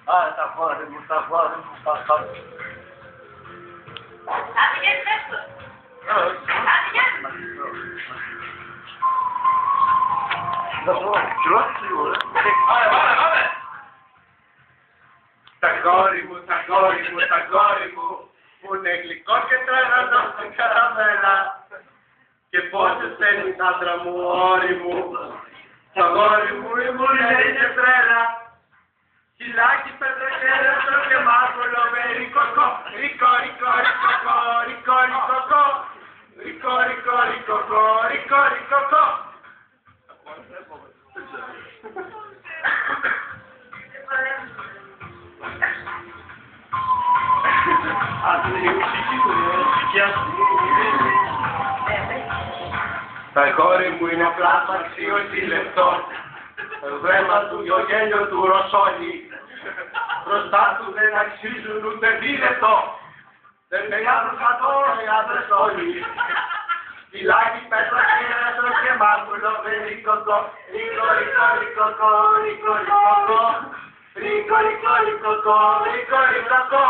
τα βάρη μου, τα βάρη μου, τα βάρη μου. Άντε και έτσι. Άντε και έτσι. Πάμε. Τα κόρη μου, τα κόρη μου, που είναι γλυκό και τρελανό στην καραμέλα. Και πόσες θέλεις άντρα μου, όρη μου, τα κόρη μου η μουριά είναι τρέλα. Χιλάκι πετροχέραστο και μάκουλο με ρικοκό, ρικο, ρικο, ρικοκό, ρικο, ρικοκό, ρικο, ρικο, ρικοκό, ρικο, ρικοκό. Τα κόρη μου είναι πλάσμα αξίωση λεπτό. Το βλέμμα του το γέλιο του ρωσόλι. Μπροστά του δεν αξίζουν ούτε δίλεπτο. Δεν πεγάνουν καθόλου οι άντρες όλοι. Φυλάκι πέτρα κέρασο και μάκουλο με ρικοκό. Ρικο, ρικο, ρικοκό, ρικο, ρικοκό. Ρικο, ρικο, ρικοκό, ρικο, ρικοκό.